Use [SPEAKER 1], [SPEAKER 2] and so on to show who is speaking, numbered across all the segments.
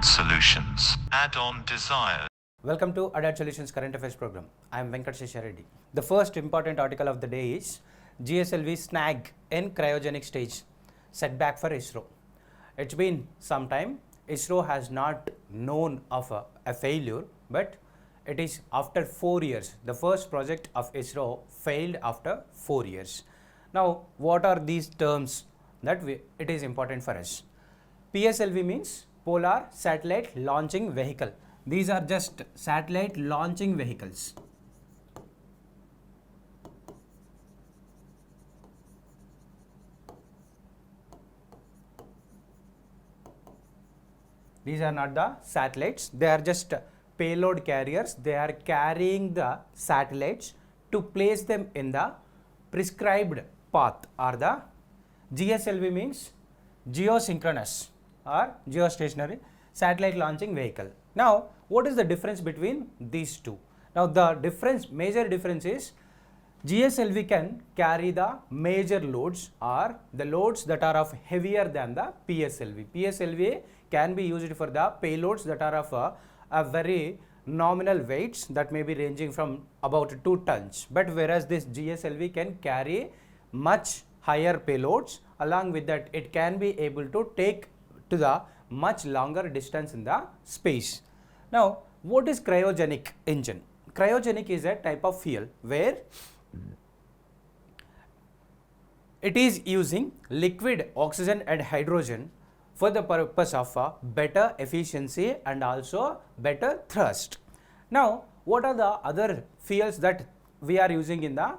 [SPEAKER 1] Addod Solutions. Add-on desired.
[SPEAKER 2] Welcome to Addod Solutions Current Affairs Program. I am Venkat Sheshareddy. The first important article of the day is GSLV snag in cryogenic stage, setback for ISRO. It's been some time. ISRO has not known of a failure, but it is after 4 years. The first project of ISRO failed after 4 years. Now, what are these terms that it is important for us? PSLV means Polar Satellite Launching Vehicle. These are just satellite launching vehicles. These are not the satellites, they are just payload carriers. They are carrying the satellites to place them in the prescribed path, or the GSLV means geosynchronous or geostationary satellite launching vehicle. Now, what is the difference between these two? Now, the major difference is GSLV can carry the major loads or the loads that are of heavier than the PSLV. PSLV can be used for the payloads that are of a very nominal weights that may be ranging from about 2 tons. But whereas this GSLV can carry much higher payloads, along with that it can be able to take to the much longer distance in the space. Now, what is cryogenic engine? Cryogenic is a type of fuel where it is using liquid oxygen and hydrogen for the purpose of better efficiency and also better thrust. Now, what are the other fuels that we are using in the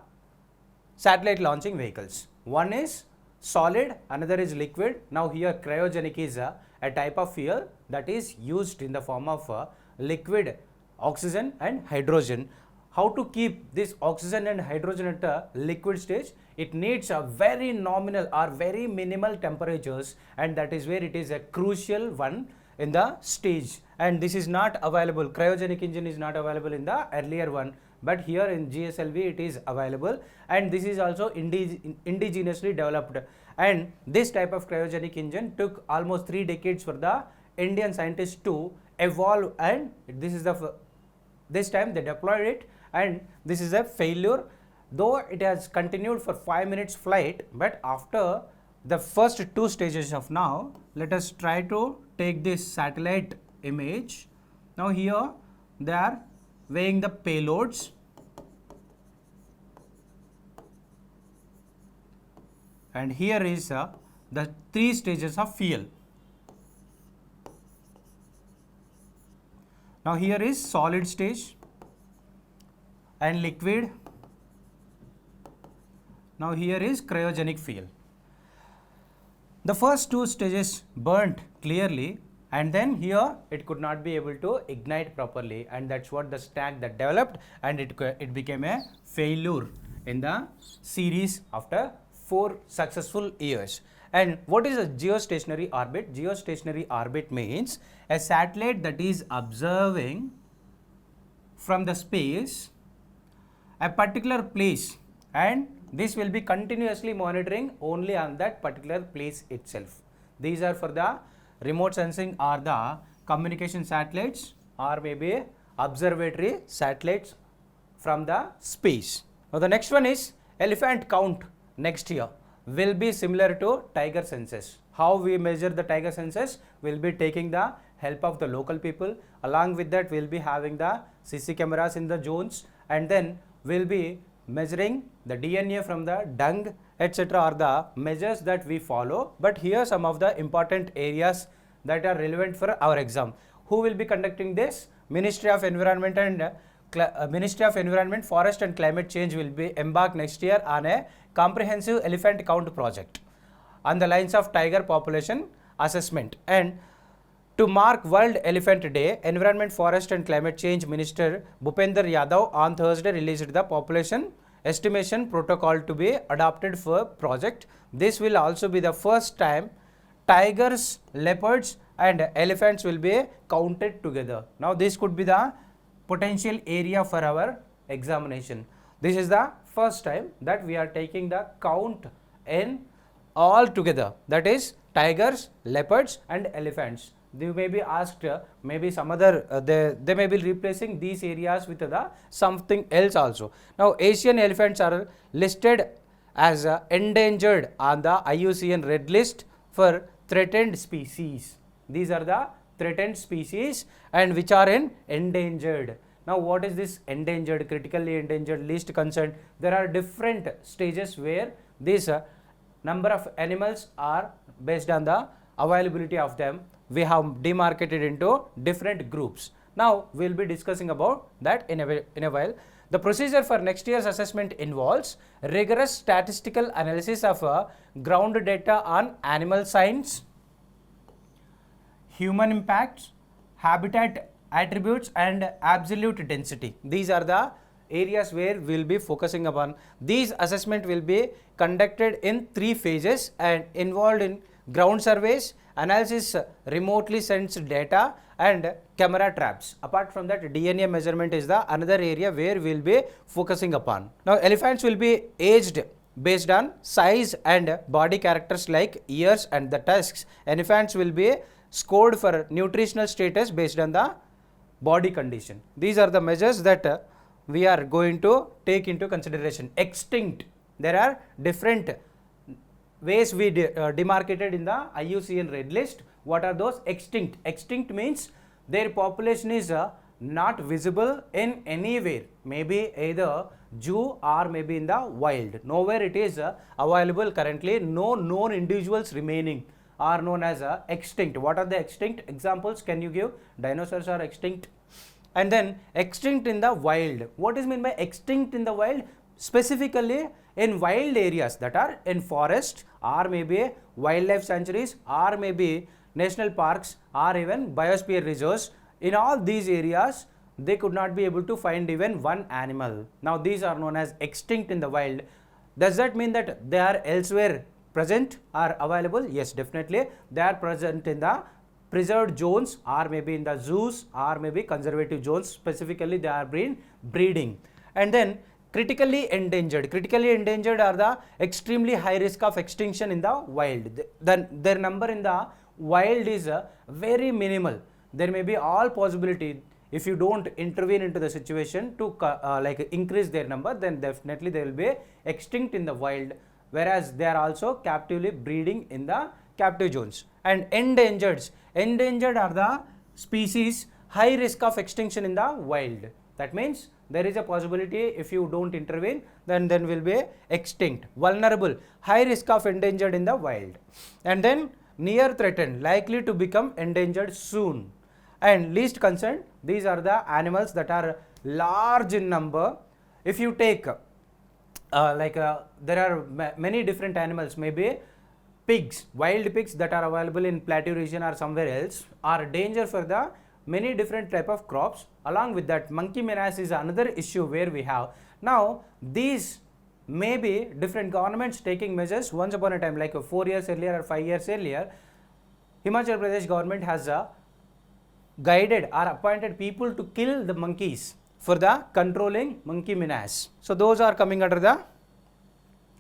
[SPEAKER 2] satellite launching vehicles? One is solid, another is liquid. Now, here cryogenic is a type of fuel that is used in the form of liquid oxygen and hydrogen. How to keep this oxygen and hydrogen at a liquid stage? It needs a very nominal or very minimal temperatures, and that is where it is a crucial one in the stage, and this is not available. Cryogenic engine is not available in the earlier one, but here in GSLV it is available, and this is also indigenously developed. And this type of cryogenic engine took almost 3 decades for the Indian scientists to evolve, and this time they deployed it, and this is a failure. Though it has continued for 5 minutes flight, but after the first 2 stages of now, let us try to take this satellite image. Now here they are weighing the payloads, and here is the 3 stages of fuel. Now here is solid stage and liquid. Now here is cryogenic fuel. The first 2 stages burnt clearly, and then here it could not be able to ignite properly, and that's what the stack that developed, and it became a failure in the series after 4 successful years. And what is a geostationary orbit? Geostationary orbit means a satellite that is observing from the space a particular place, and this will be continuously monitoring only on that particular place itself. These are for the remote sensing or the communication satellites, or maybe observatory satellites from the space. Now, the next one is elephant count next year will be similar to tiger census. How we measure the tiger census? We'll be taking the help of the local people. Along with that, we'll be having the CC cameras in the zones, and then we'll be measuring the DNA from the dung, etc. are the measures that we follow. But here some of the important areas that are relevant for our exam. Who will be conducting this? Ministry of Environment and Forest and Climate Change will be embarked next year on a comprehensive elephant count project on the lines of tiger population assessment. And to mark World Elephant Day, Environment, Forest and Climate Change Minister Bhupender Yadav on Thursday released the population estimation protocol to be adopted for project. This will also be the first time tigers, leopards and elephants will be counted together. Now, this could be the potential area for our examination. This is the first time that we are taking the count in all together, that is tigers, leopards and elephants. they may be asked maybe some other they may be replacing these areas with the something else also. Now Asian elephants are listed as endangered on the IUCN red list for threatened species. These are the threatened species and which are in endangered. Now what is this endangered, critically endangered, least concerned? There are different stages where this number of animals are based on the availability of them. We have demarcated into different groups. Now we will be discussing about that in a while. The procedure for next year's assessment involves rigorous statistical analysis of ground data on animal science, human impacts, habitat attributes and absolute density. These are the areas where we will be focusing upon. These assessment will be conducted in 3 phases and involved in ground surveys, analysis remotely sensed data and camera traps. Apart from that, DNA measurement is the another area where we will be focusing upon. Now elephants will be aged based on size and body characters like ears and the tusks. Elephants will be scored for nutritional status based on the body condition. These are the measures that we are going to take into consideration. Extinct, there are different ways we demarcated in the IUCN red list. What are those? Extinct. Extinct means their population is not visible in anywhere, maybe either zoo or maybe in the wild. Nowhere it is available currently. No known individuals remaining are known as extinct. What are the extinct examples? Can you give? Dinosaurs are extinct. And then extinct in the wild. What is meant by extinct in the wild? Specifically in wild areas that are in forest or maybe wildlife sanctuaries or maybe national parks or even biosphere reserves. In all these areas they could not be able to find even one animal. Now these are known as extinct in the wild. Does that mean that they are elsewhere present or available? Yes, definitely they are present in the preserved zones or maybe in the zoos or maybe conservative zones. Specifically they are breeding. And then critically endangered. Critically endangered are the extremely high risk of extinction in the wild. Then their number in the wild is very minimal. There may be all possibility if you don't intervene into the situation to like increase their number, then definitely they will be extinct in the wild, whereas they are also captively breeding in the captive zones. And endangered are the species high risk of extinction in the wild. That means there is a possibility if you don't intervene, then will be extinct. Vulnerable, high risk of endangered in the wild. And then near threatened, likely to become endangered soon. And least concerned, these are the animals that are large in number. If you take there are many different animals, maybe pigs, wild pigs that are available in plateau region or somewhere else are danger for the many different type of crops. Along with that, monkey menace is another issue where we have. Now these may be different governments taking measures. Once upon a time, like 4 years earlier or 5 years earlier, Himachal Pradesh government has guided or appointed people to kill the monkeys for the controlling monkey menace. So those are coming under the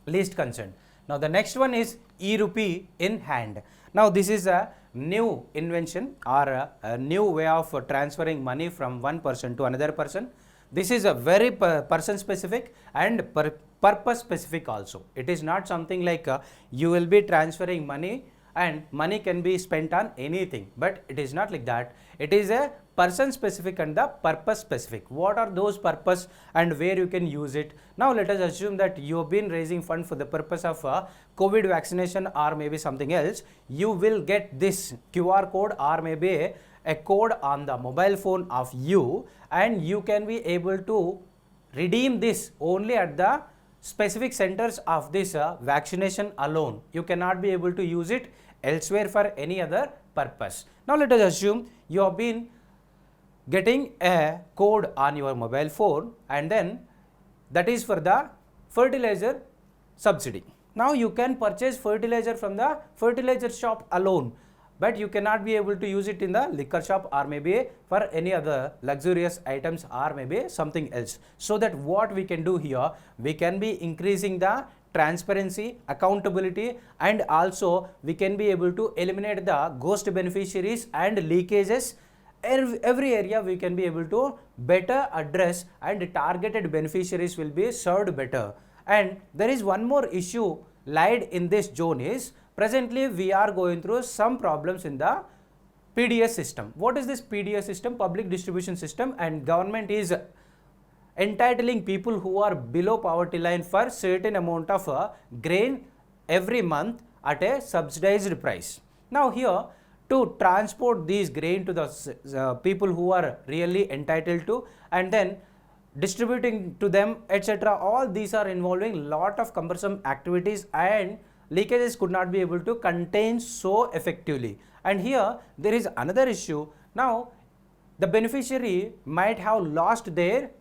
[SPEAKER 2] least concern. Now the next one is e-rupee in hand. Now this is a new invention or a new way of transferring money from one person to another person. This is a very person specific and purpose specific also. It is not something like you will be transferring money and money can be spent on anything, but it is not like that. It is a person specific and the purpose specific. What are those purpose and where you can use it? Now let us assume that you have been raising fund for the purpose of COVID vaccination or maybe something else. You will get this QR code or maybe a code on the mobile phone of you, and you can be able to redeem this only at the specific centers of this vaccination alone. You cannot be able to use it elsewhere for any other purpose. Now let us assume you have been getting a code on your mobile phone, and then that is for the fertilizer subsidy. Now you can purchase fertilizer from the fertilizer shop alone, but you cannot be able to use it in the liquor shop or maybe for any other luxurious items or maybe something else. So that what we can do here, we can be increasing the transparency, accountability, and also we can be able to eliminate the ghost beneficiaries and leakages. Every area we can be able to better address, and targeted beneficiaries will be served better. And there is one more issue lied in this zone is presently we are going through some problems in the PDS system. What is this PDS system? Public distribution system, and government is entitling people who are below poverty line for certain amount of grain every month at a subsidized price. Now here, to transport these grain to the people who are really entitled to, and then distributing to them, etc., all these are involving lot of cumbersome activities, and leakages could not be able to contain so effectively. And here there is another issue. Now the beneficiary might have lost their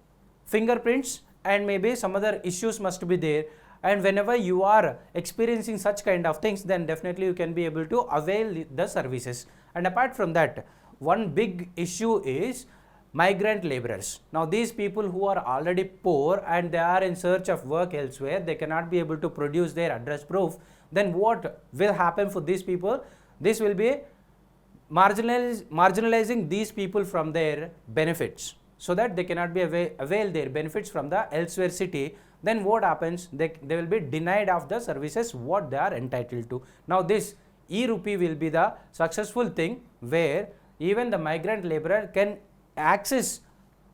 [SPEAKER 2] fingerprints, and maybe some other issues must be there, and whenever you are experiencing such kind of things, then definitely you can be able to avail the services. And apart from that, one big issue is migrant laborers. Now these people who are already poor and they are in search of work elsewhere, they cannot be able to produce their address proof. Then what will happen for these people? This will be marginalizing these people from their benefits, so that they cannot be avail their benefits from the elsewhere city. Then what happens? They will be denied of the services what they are entitled to. Now this e-rupee will be the successful thing where even the migrant laborer can access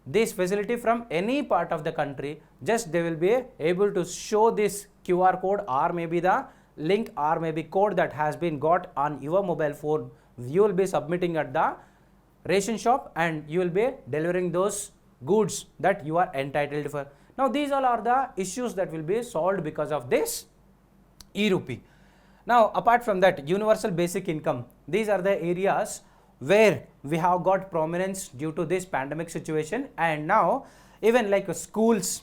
[SPEAKER 2] this facility from any part of the country. Just they will be able to show this QR code, or maybe the link, or maybe code that has been got on your mobile phone. You will be submitting at the ration shop, and you will be delivering those goods that you are entitled for. Now these all are the issues that will be solved because of this e-rupee. Now apart from that, universal basic income, these are the areas where we have got prominence due to this pandemic situation. And now even like schools,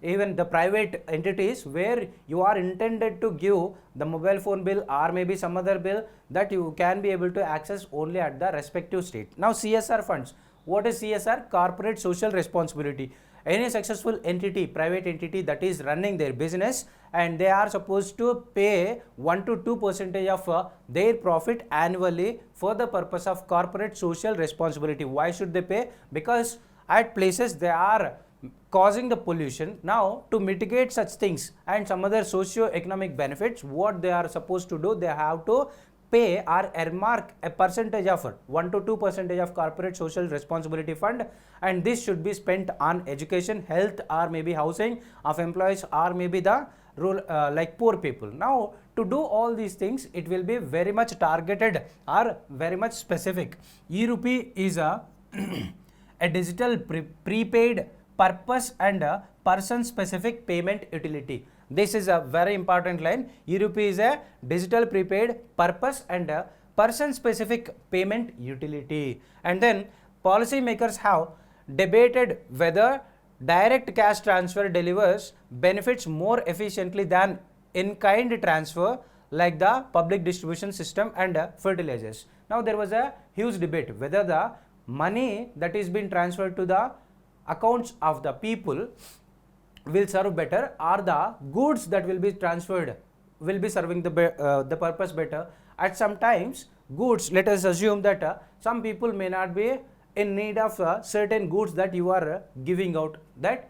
[SPEAKER 2] even the private entities where you are intended to give the mobile phone bill or maybe some other bill, that you can be able to access only at the respective state. Now CSR funds, what is CSR? Corporate social responsibility. Any successful entity, private entity that is running their business, and they are supposed to pay 1 to 2% of their profit annually for the purpose of corporate social responsibility. Why should they pay? Because at places they are causing the pollution. Now to mitigate such things and some other socio-economic benefits, what they are supposed to do, they have to pay or earmark a percentage of 1 to 2% of corporate social responsibility fund, and this should be spent on education, health, or maybe housing of employees, or maybe the like poor people. Now to do all these things, it will be very much targeted or very much specific. E-rupee is a a digital prepaid purpose and person specific payment utility. This is a very important line. E-rupee is a digital prepaid purpose and person specific payment utility. And then policymakers have debated whether direct cash transfer delivers benefits more efficiently than in-kind transfer like the public distribution system and fertilizers. Now there was a huge debate whether the money that is being transferred to the accounts of the people will serve better, or the goods that will be transferred will be serving the purpose better. At some times goods, let us assume that some people may not be in need of certain goods that you are giving out, that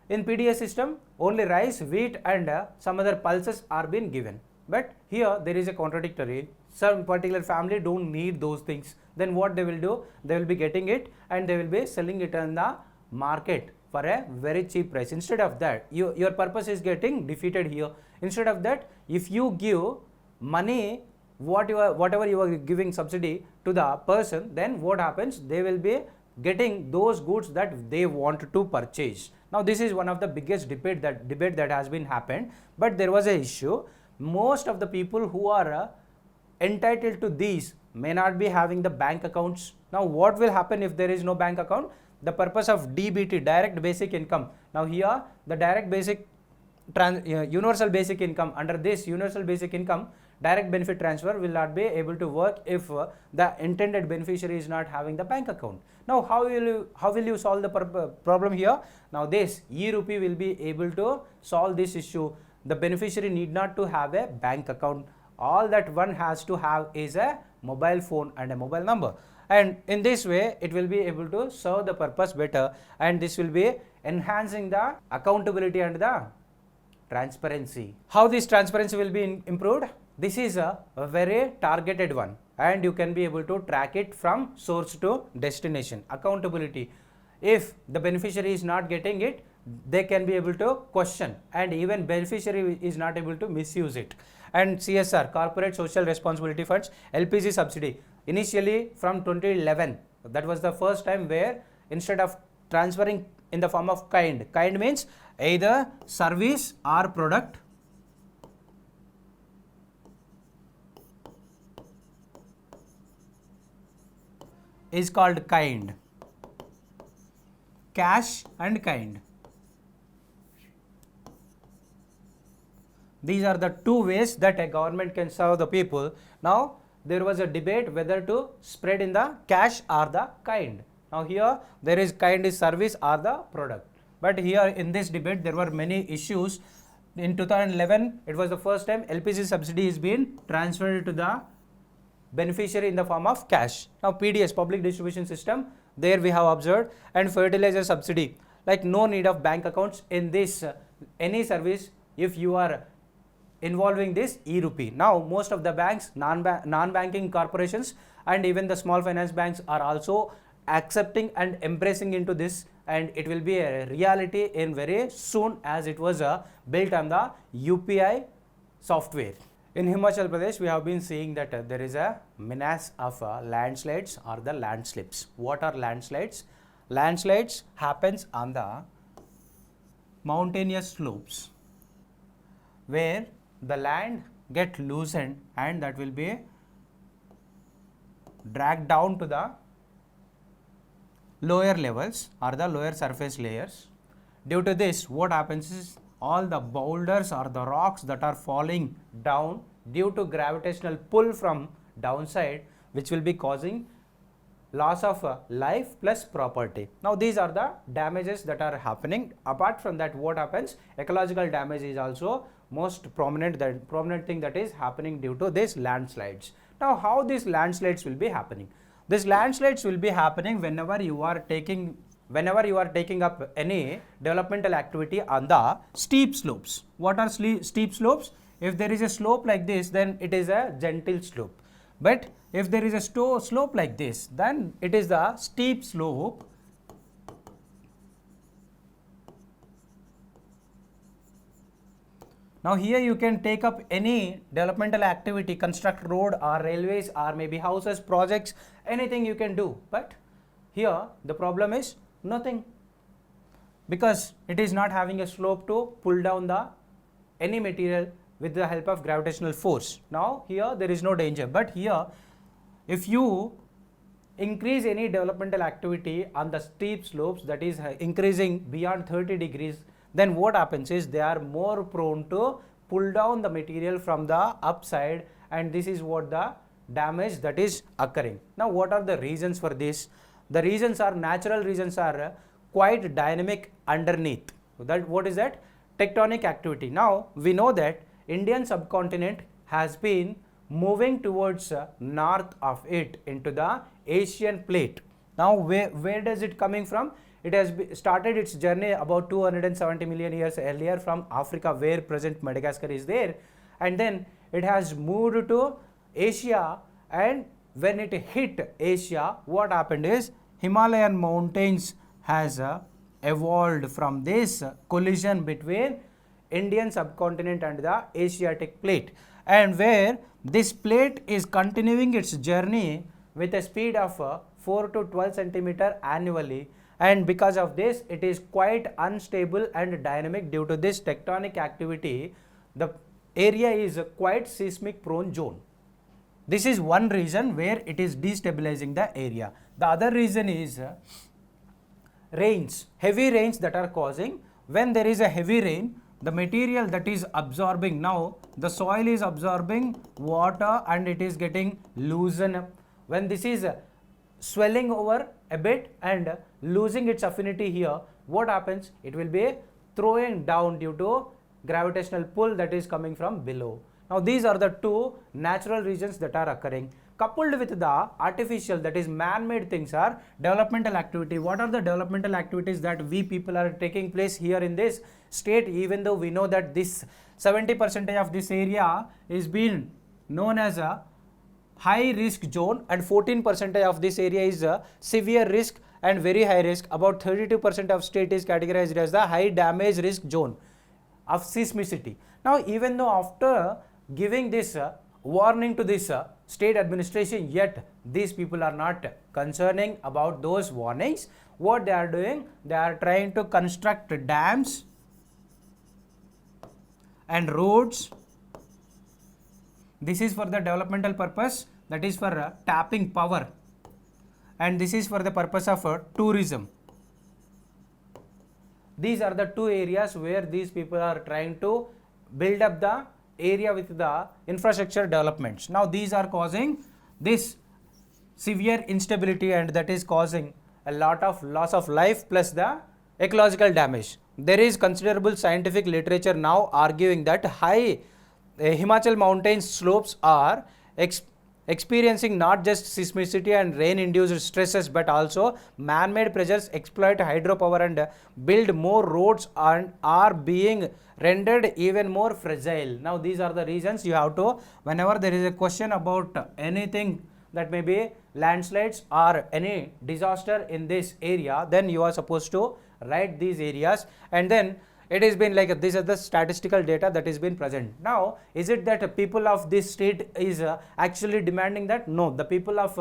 [SPEAKER 2] in PDS system only rice, wheat and some other pulses are being given, but here there is a contradictory. Some particular family don't need those things, then what they will do, they will be getting it and they will be selling it in the market for a very cheap price. Instead of that, your purpose is getting defeated here. Instead of that, if you give money, whatever you are giving subsidy to the person, then what happens, they will be getting those goods that they want to purchase. Now this is one of the biggest debate that has been happened, but there was a issue. Most of the people who are entitled to these may not be having the bank accounts. Now what will happen if there is no bank account? The purpose of DBT, direct basic income. Now here the direct basic universal basic income, under this universal basic income, direct benefit transfer will not be able to work if the intended beneficiary is not having the bank account. Now how will you solve the problem here? Now this e-rupee will be able to solve this issue. the beneficiary need not to have a bank account. All that one has to have is a mobile phone and a mobile number, and in this way it will be able to serve the purpose better, and this will be enhancing the accountability and the transparency. How this transparency will be improved? This is a very targeted one, and you can be able to track it from source to destination. Accountability. If the beneficiary is not getting it, they can be able to question, and even beneficiary is not able to misuse it. And CSR, corporate social responsibility funds, LPG subsidy, initially from 2011, that was the first time where instead of transferring in the form of kind means either service or product, is called kind, cash and kind. These are the two ways that a government can serve the people. Now there was a debate whether to spread in the cash or the kind. Now here there is kind is service or the product, but here in this debate there were many issues. In 2011 it was the first time LPG subsidy is being transferred to the beneficiary in the form of cash. Now PDS, public distribution system, there we have observed, and fertilizer subsidy, like no need of bank accounts in this any service if you are involving this e-rupee. Now most of the banks, non-banking corporations and even the small finance banks are also accepting and embracing into this, and it will be a reality in very soon, as it was built on the UPI software. In Himachal Pradesh, we have been seeing that there is a menace of landslides or the landslips. What are landslides? Landslides happens on the mountainous slopes where the land get loosened, and that will be dragged down to the lower levels or the lower surface layers. Due to this, what happens is all the boulders or the rocks that are falling down due to gravitational pull from downside, which will be causing loss of life plus property. Now these are the damages that are happening. Apart from that, what happens? Ecological damage is also most prominent thing that is happening due to these landslides. Now how these landslides will be happening? These landslides will be happening whenever you are taking up any developmental activity on the steep slopes. What are steep slopes? If there is a slope like this, then it is a gentle slope. But if there is a slope like this, then it is the steep slope. Now here you can take up any developmental activity, construct road or railways or maybe houses, projects, anything you can do. But here the problem is nothing, because it is not having a slope to pull down any material with the help of gravitational force. Now here there is no danger, but here if you increase any developmental activity on the steep slopes, that is increasing beyond 30 degrees, then what happens is they are more prone to pull down the material from the upside, and this is what the damage that is occurring. Now what are the reasons for this? The reasons are, natural reasons are quite dynamic underneath. That what is that? Tectonic activity. Now we know that Indian subcontinent has been moving towards north of it into the Asian plate. Now where does it coming from? It has started its journey about 270 million years earlier from Africa, where present Madagascar is there, and then it has moved to Asia, and when it hit Asia, what happened is Himalayan mountains has evolved from this collision between Indian subcontinent and the Asiatic plate, and where this plate is continuing its journey with a speed of 4 to 12 centimeter annually, and because of this it is quite unstable and dynamic. Due to this tectonic activity, the area is a quite seismic prone zone. This is one reason where it is destabilizing the area. The other reason is rains, heavy rains that are causing. When there is a heavy rain, the material that is absorbing, now the soil is absorbing water and it is getting loosened up. When this is swelling over a bit and losing its affinity here, what happens? It will be throwing down due to gravitational pull that is coming from below. Now these are the two natural regions that are occurring. Coupled with the artificial, that is man-made things, are developmental activity. What are the developmental activities that we people are taking place here in this state, even though we know that this 70% of this area is being known as a high risk zone and 14% of this area is a severe risk and very high risk. About 32% of state is categorized as the high damage risk zone of seismicity. Now even though after giving this warning to this state administration, yet these people are not concerning about those warnings. What they are doing, they are trying to construct dams and roads. This is for the developmental purpose, that is for tapping power, and this is for the purpose of tourism. These are the two areas where these people are trying to build up the area with the infrastructure developments. Now these are causing this severe instability, and that is causing a lot of loss of life plus the ecological damage. There is considerable scientific literature now arguing that high Himachal mountain slopes are experiencing not just seismicity and rain induced stresses, but also man-made pressures exploit hydropower and build more roads and are being rendered even more fragile. Now these are the reasons you have to, whenever there is a question about anything that may be landslides or any disaster in this area, then you are supposed to write these areas, and then it has been like this is the statistical data that has been present. Now is it that people of this state is actually demanding that? No, the people of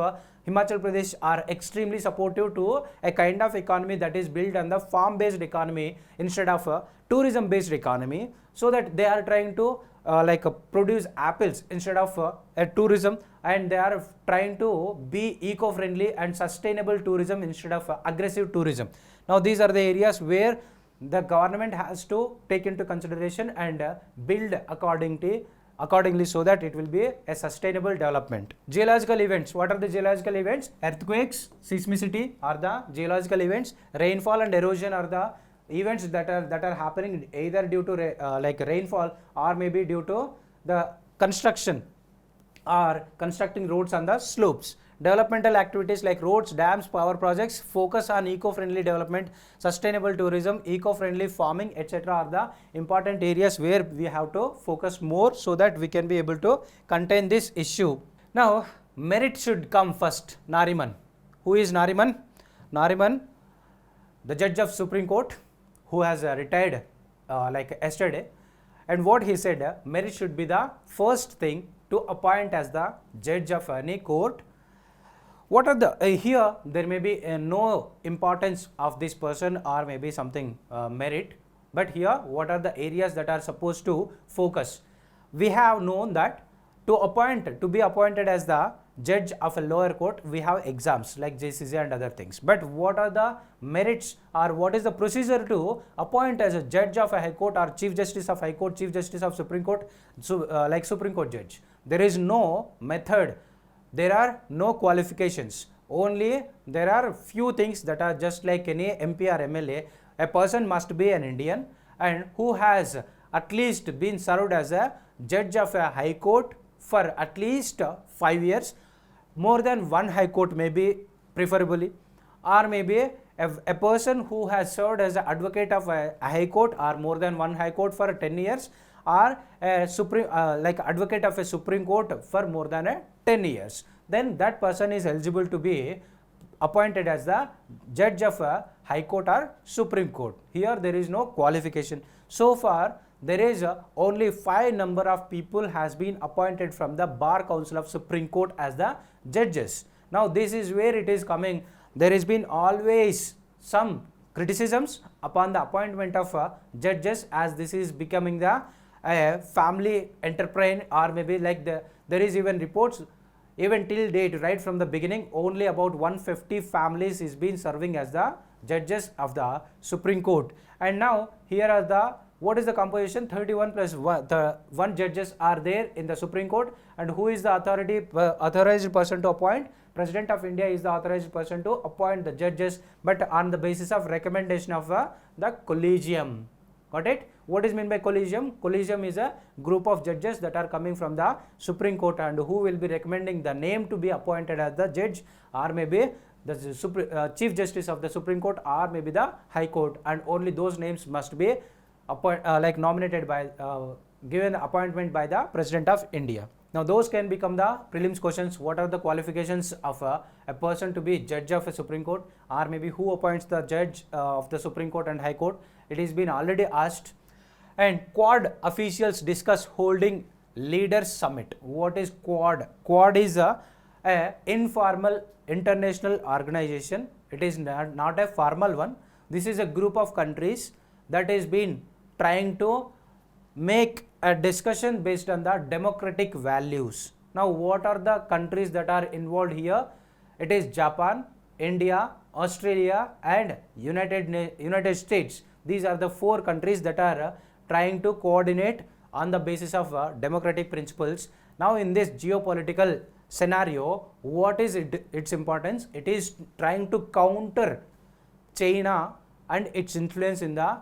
[SPEAKER 2] Himachal Pradesh are extremely supportive to a kind of economy that is built on the farm based economy instead of a tourism based economy, so that they are trying to produce apples instead of a tourism, and they are trying to be eco-friendly and sustainable tourism instead of aggressive tourism. Now these are the areas where the government has to take into consideration and build accordingly, so that it will be a sustainable development. Geological events. What are the geological events? Earthquakes, seismicity are the geological events. Rainfall and erosion are the events that are happening either due to rainfall or maybe due to the construction or constructing roads on the slopes. Developmental activities like roads, dams, power projects focus on eco-friendly development, sustainable tourism, eco-friendly farming, etc. are the important areas where we have to focus more, so that we can be able to contain this issue. Now merit should come first. Nariman. Who is Nariman? Nariman, the judge of Supreme Court, who has retired yesterday, and what he said, merit should be the first thing to appoint as the judge of any court. What are the here there may be no importance of this person or maybe something merit, but here what are the areas that are supposed to focus? We have known that to be appointed as the judge of a lower court, we have exams like JCC and other things. But what are the merits, or what is the procedure to appoint as a judge of a high court or chief justice of high court, chief justice of Supreme Court, so like Supreme Court judge? There is no method. There are no qualifications, only there are few things that are just like any MP or MLA. A person must be an Indian and who has at least been served as a judge of a high court for at least 5 years, more than one high court maybe preferably, or maybe a person who has served as an advocate of a high court or more than one high court for 10 years, or a advocate of a Supreme Court for more than 10 years, then that person is eligible to be appointed as the judge of a high court or Supreme Court. Here there is no qualification. So far there is only 5 number of people has been appointed from the Bar Council of Supreme Court as the judges. Now this is where it is coming. There has been always some criticisms upon the appointment of judges, as this is becoming the family enterprise, or maybe like there is even reports even till date, right from the beginning, only about 150 families is been serving as the judges of the Supreme Court. And now here are the, what is the composition? 31 plus 1 judges are there in the Supreme Court, and who is the authorized person to appoint? President of India is the authorized person to appoint the judges, but on the basis of recommendation of the collegium. Got it? What is meant by collegium? Collegium is a group of judges that are coming from the Supreme Court and who will be recommending the name to be appointed as the judge, or maybe the Chief Justice of the Supreme Court, or maybe the High Court, and only those names must be nominated by given appointment by the President of India. Now those can become the prelims questions. What are the qualifications of a person to be judge of a Supreme Court, or maybe who appoints the judge of the Supreme Court and High Court? It has been already asked. And Quad officials discuss holding leaders summit. What is Quad? Quad is a informal international organization. It is not a formal one. This is a group of countries that has been trying to make a discussion based on the democratic values. Now what are the countries that are involved here? It is Japan, India, Australia and United States. These are the 4 countries that are trying to coordinate on the basis of democratic principles. Now in this geopolitical scenario, what is its importance? It is trying to counter China and its influence in the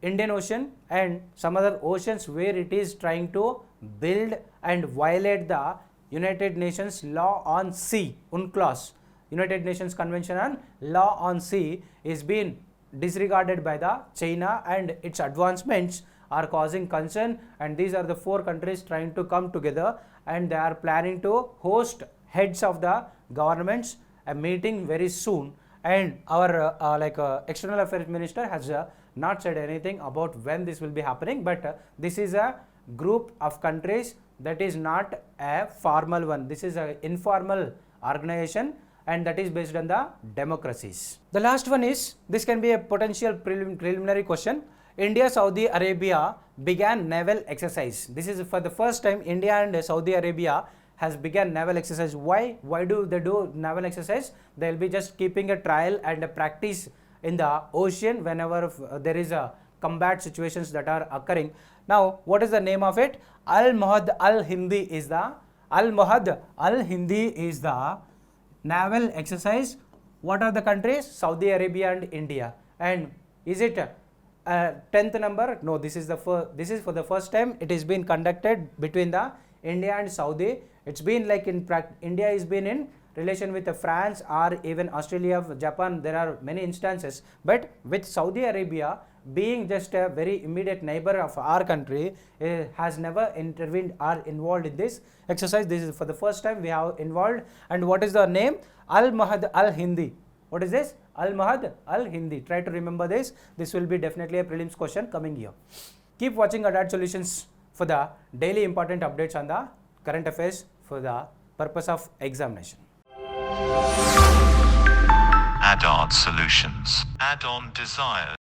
[SPEAKER 2] Indian Ocean and some other oceans where it is trying to build and violate the United Nations Law on Sea, UNCLOS. United Nations Convention on Law on Sea is being disregarded by the China, and its advancements are causing concern, and these are the 4 countries trying to come together, and they are planning to host heads of the governments a meeting very soon. And our external affairs minister has not said anything about when this will be happening, but this is a group of countries that is not a formal one. This is an informal organization and that is based on the democracies. The last one is, this can be a potential preliminary question. India, Saudi Arabia began naval exercise. This is for the first time India and Saudi Arabia has begun naval exercise. Why do they do naval exercise? They will be just keeping a trial and a practice in the ocean whenever there is a combat situations that are occurring. Now what is the name of it? Al-Mahad Al-Hindi is the naval exercise. What are the countries? Saudi Arabia and India. And is it 10th number? No, this is for the first time it is being conducted between the India and Saudi. It's been like India has been in relation with France or even Australia, Japan. There are many instances, but with Saudi Arabia being just a very immediate neighbor of our country, has never intervened or involved in this exercise. This is for the first time we have involved. And what is the name? Al-Mahad Al-Hindi. What is this? Al-Mahad Al-Hindi. Try to remember this. This will be definitely a prelims question coming here. Keep watching Addod Solutions for the daily important updates on the current affairs for the purpose of examination.
[SPEAKER 1] Addod Solutions. Add-on Desires.